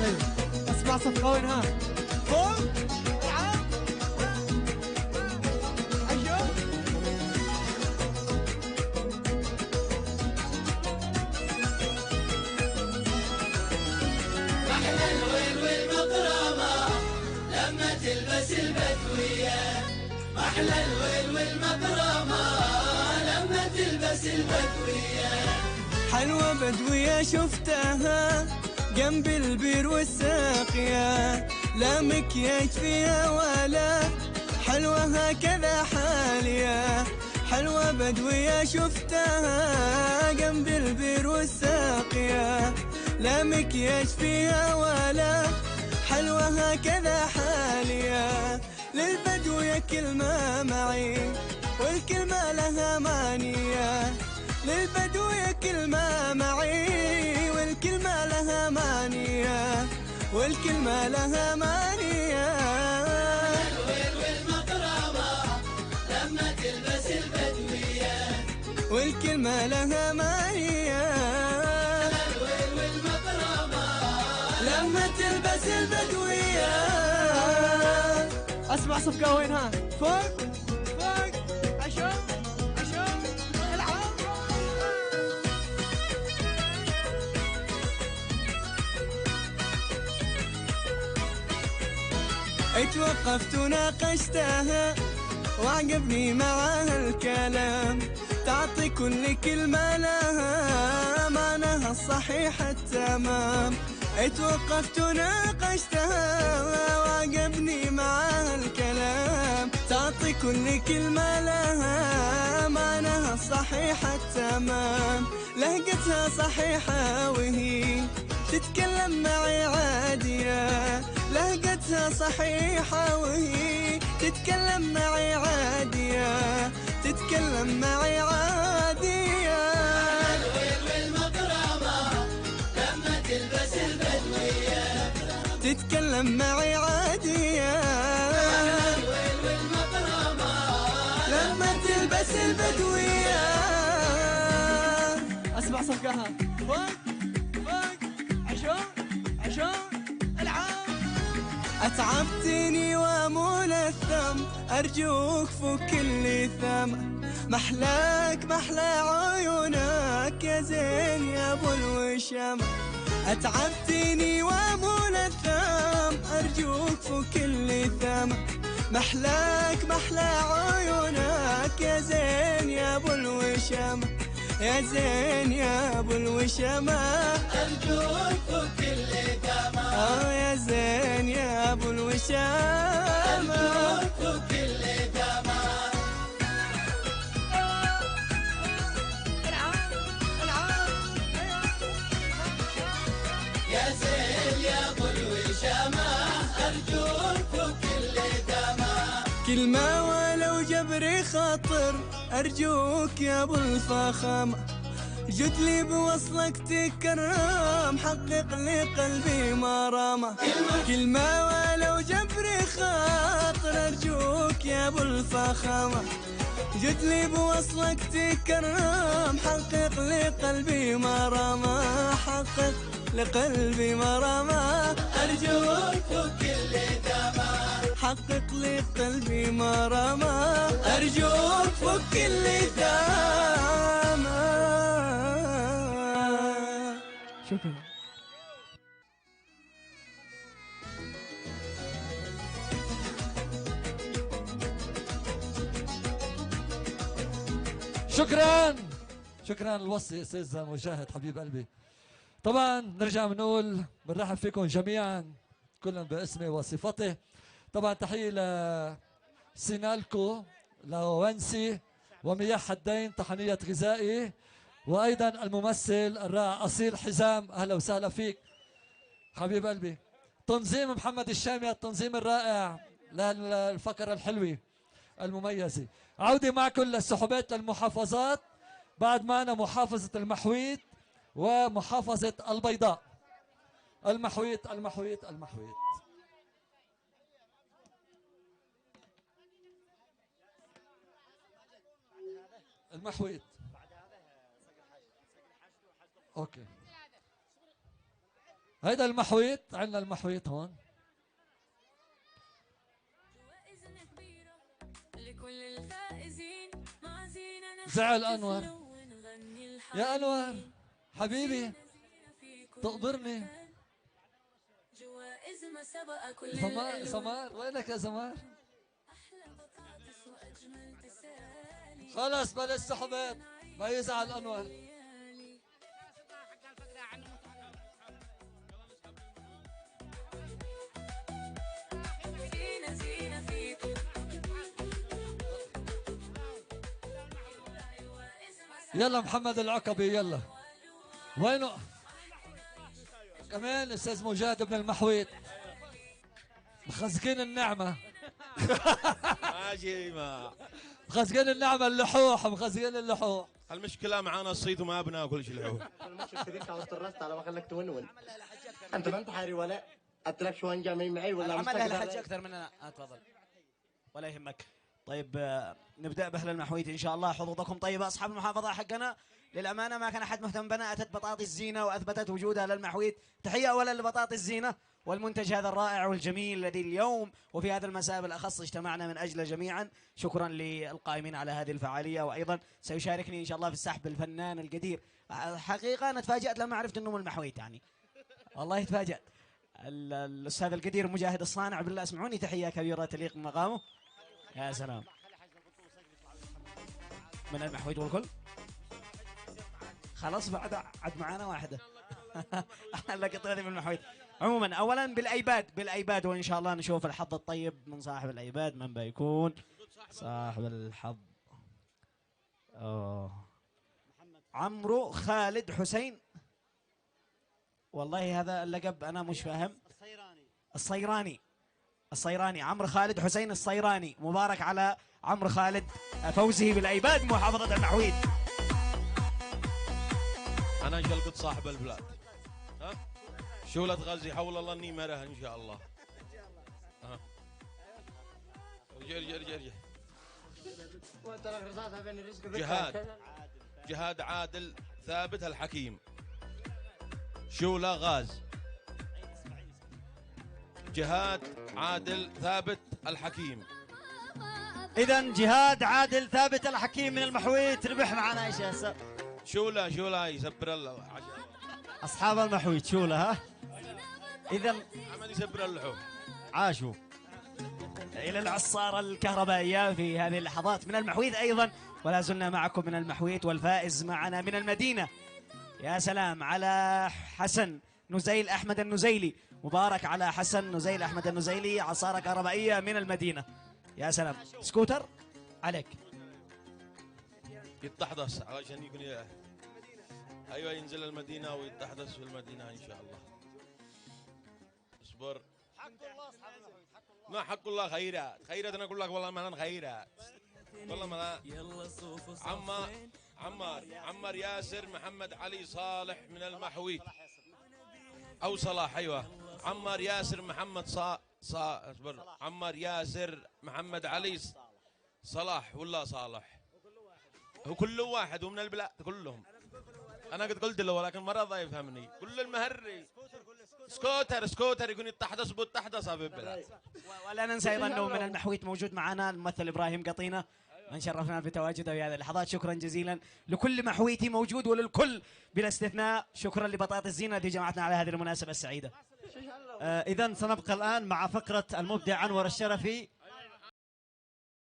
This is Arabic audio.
حلو. اسمع صفقة وين ها؟ فوق العب عشو أحلى الويل والمطرمة لما تلبس البدوية. أحلى الويل والمطرمة لما تلبس البدوية. حلوة بدوية شفتها جنب البير والساقية، لا مكياج فيها ولا حلوة هكذا حالية. حلوة بدوية شفتها جنب البير والساقية، لا مكياج فيها ولا حلوة هكذا حالية. للبدوية كلمة معي والكلمة لها مانية. للبدوية كلمة معي والكلمة لها مانية، والكلمة لها مانية. الويل والمطرمة لما تلبس البدوية. والكلمة لها مانية. الويل والمطرمة لما تلبس البدوية. اسمع صفقة وين ها؟ فوق فوق عشو عشو العب. اتوقفت وناقشتها وعجبني معاها الكلام، تعطي كل كلمة لها معناها الصحيح التمام. اتوقفت وناقشتها وعجبني معاها الكلام، تعطي كل كلمة لها معناها الصحيح التمام. لهجتها صحيحة وهي تتكلم معي عادية. لهجتها صحيحة وهي تتكلم معي عادية، تتكلم معي عادية. الويل والمطرمة لما تلبس البدوية. تتكلم معي عادية. الويل والمطرمة لما تلبس البدوية. اسمع صفقة ها؟ فوق فوق عشو عشو العب. أتعبتني وملثم، أرجوك فك اللي ثم. محلاك محلى عيونك يا زين يا أبو الوشم. أتعبتني وملثم، أرجوك فك اللي ثم. محلاك محلى عيونك يا زين يا أبو الوشم. يا زين يا أبو الوشم. أرجوك فك اللي دمع. يا زين يا أبو الوشام. أرجوك فك اللي دمع. يا زين يا أبو الوشامة أرجوك فك اللي دمع. كلمة ولو جبري خاطر، أرجوك يا أبو الفخامة. جد لي بوصلك تكرم، حقق لي قلبي مرامة. كلمة ولو جبري خاطر، أرجوك يا أبو الفخامة. جد لي بوصلك تكرم، حقق لي قلبي مرامة. حقق لقلبي مرامة. أرجوك فك اللي دمع. حقق لي قلبي مرامة. أرجوك فك اللي ثامة. شكرا. شكرا شكرا الوصي استاذ مجاهد حبيب قلبي. طبعا نرجع بنقول بنرحب فيكم جميعا كلا باسمي وصفتي. طبعا تحيه لسينالكو لونسي ومياه حدين طحنية غذائي، وايضا الممثل الرائع اصيل حزام، اهلا وسهلا فيك حبيب قلبي. تنظيم محمد الشامي التنظيم الرائع للفقره الحلوه المميزه. عودة معكم للسحبات للمحافظات. بعد معنا محافظة المحويت ومحافظة البيضاء. المحويت المحويت المحويت. المحويت. اوكي. هيدا المحويط، عندنا المحويط هون. زعل انور. يا انور حبيبي تقبرني. سمار وينك يا سمار؟ خلص بلاش سحبات، ما يزعل انور. يلا محمد العقبي يلا. وينه؟ كمان استاذ مجاهد بن المحويط. مخزقين النعمة. ماشي ما مخزقين النعمة اللحوح، مخزقين اللحوح. المشكلة معانا الصيد وما بناكل شي لحوح. المشي الشريك على الرست على ما خليك تونون. انت ما انت حاري ولا قلت لك شو جاي معي ولا عملها الحج اكثر مننا. تفضل ولا يهمك. طيب نبدا باهل المحويت ان شاء الله. حظوظكم طيبه اصحاب المحافظه حقنا. للامانه ما كان احد مهتم بنا. اتت بطاطس زينه واثبتت وجودها للمحويت. تحيه اولا لبطاطس زينه والمنتج هذا الرائع والجميل الذي اليوم وفي هذا المساء بالاخص اجتمعنا من اجله جميعا. شكرا للقائمين على هذه الفعاليه. وايضا سيشاركني ان شاء الله في السحب الفنان القدير. حقيقه انا تفاجات لما عرفت انه من المحويت يعني. والله تفاجات. الاستاذ القدير مجاهد الصانع بالله اسمعوني تحيه كبيره تليق بمقامه. يا سلام. من المحويت والكل. خلاص بعد عد معانا واحده. لقيت هذه من المحويت. عموما اولا بالايباد وان شاء الله نشوف الحظ الطيب من صاحب الايباد. من بيكون صاحب الحظ؟ عمرو خالد حسين. والله هذا اللقب انا مش فاهم. الصيراني عمرو خالد حسين الصيراني. مبارك على عمرو خالد فوزه بالايباد محافظه المحويت. انا قلت صاحب البلاد. ها شولة غازي حول الله اني مرها ان شاء الله. ارجع جهاد عادل ثابت الحكيم. شولة غاز. جهاد عادل ثابت الحكيم. اذا جهاد عادل ثابت الحكيم من المحويت ربح معنا يا شيخ. شولة يسبر الله اصحاب المحويت شولة. ها اذا عمل يسبر اللحوم. عاشوا الى العصارة الكهربائية في هذه اللحظات من المحويت ايضا. ولا زلنا معكم من المحويت والفائز معنا من المدينة. يا سلام على حسن نزيل احمد النزيلي. مبارك على حسن نزيل احمد النزيلي عصارة كهربائية من المدينة. يا سلام. سكوتر عليك. يتحدث علشان يكون ايوه ينزل المدينة ويتحدث في المدينة ان شاء الله. اصبر. حق الله اصحاب المحويت. ما حق الله خيرات انا اقول لك والله ما خيرات. والله ما عمار ياسر محمد علي صالح من المحويت او صلاح. ايوه عمار ياسر محمد اصبر. عمار ياسر محمد علي صلاح ولا صالح. هو كل واحد ومن البلاد كلهم. انا قد قلت له ولكن ما رضى يفهمني. كل المهري سكوتر يكون يتحدث بالتحدث في البلاد. ولا ننسى ايضا انه من المحويت موجود معنا الممثل ابراهيم قطينه. من شرفنا بتواجده في هذه اللحظات. شكرا جزيلا لكل محويتي موجود وللكل بلا استثناء. شكرا لبطاطس زينه التي جمعتنا على هذه المناسبه السعيده. اذا سنبقى الان مع فقره المبدع انور الشرفي